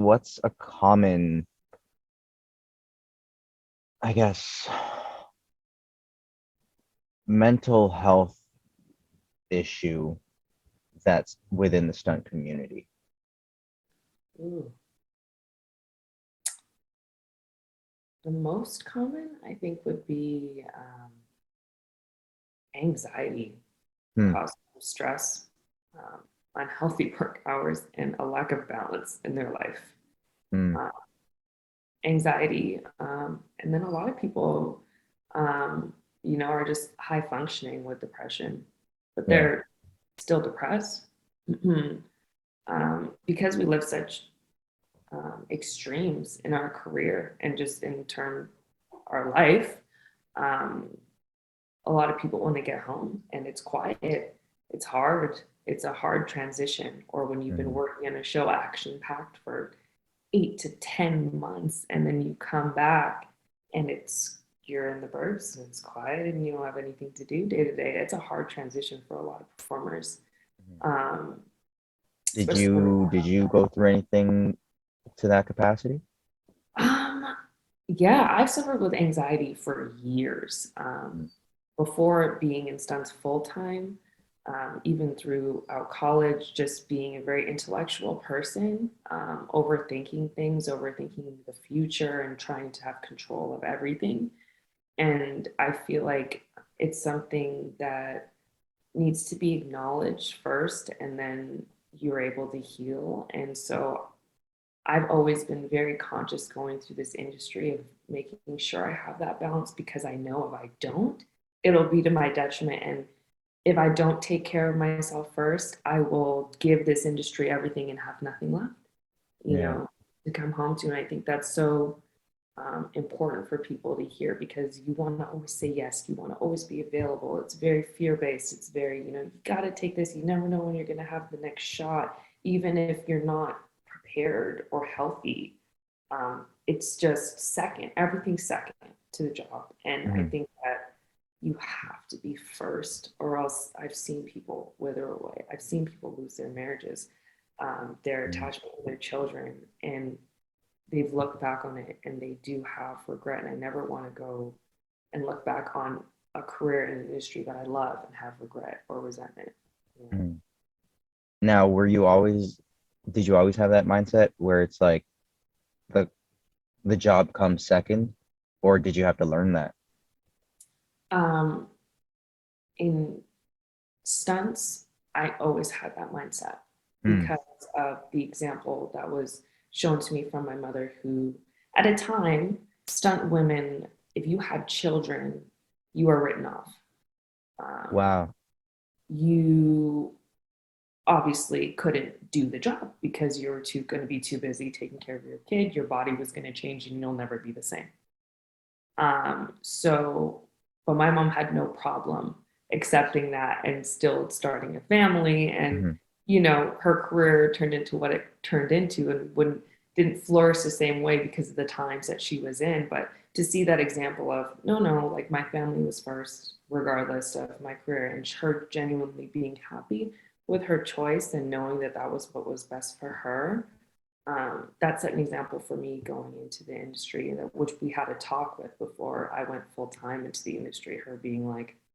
what's a common, I guess, mental health issue that's within the stunt community? Ooh. The most common, I think, would be anxiety Hmm. caused from stress, um, unhealthy work hours, and a lack of balance in their life. Hmm. Uh, Anxiety, and then a lot of people, um, are just high functioning with depression, but Yeah. they're still depressed. Because we live such extremes in our career and just in term our life. Um, a lot of people when they get home and it's quiet, it's hard. It's a hard transition. Or when you've been Hmm. working in a show action packed for 8 to 10 months, and then you come back and it's you're in the burbs and it's quiet and you don't have anything to do day to day. It's a hard transition for a lot of performers, um, Did especially when you did you go through anything to that capacity? um, yeah, I've suffered with anxiety for years. Before being in stunts full time, even throughout college, just being a very intellectual person, overthinking things, overthinking the future, and trying to have control of everything. And I feel like it's something that needs to be acknowledged first, and then you're able to heal. And so I've always been very conscious going through this industry of making sure I have that balance, because I know if I don't, it'll be to my detriment. And if I don't take care of myself first, I will give this industry everything and have nothing left, Yeah. to come home to. And I think that's so important for people to hear, because you want to always say yes, you want to always be available. It's very fear based. It's very, you got to take this. You never know when you're going to have the next shot, even if you're not prepared or healthy. It's just second, everything's second to the job. And I Hmm. think that you have to be first, or else I've seen people wither away. I've seen people lose their marriages, their attachment with their children, and they've looked back on it and they do have regret. And I never want to go and look back on a career in an industry that I love and have regret or resentment. Yeah. Hmm. Now, did you always have that mindset where it's like the the job comes second, or did you have to learn that? Um, in stunts, I always had that mindset Hmm. because of the example that was shown to me from my mother, who, at a time, stunt women, if you had children, you were written off. Um, Wow. you obviously couldn't do the job because you're too going to be too busy taking care of your kid. Your body was going to change and you'll never be the same. So, but my mom had no problem accepting that and still starting a family. And, Hmm. her career turned into what it turned into, and wouldn't didn't flourish the same way because of the times that she was in. But to see that example of no, no, like my family was first, regardless of my career, and her genuinely being happy with her choice and knowing that that was what was best for her, that set an example for me going into the industry, which we had a talk with before I went full time into the industry. Her being like,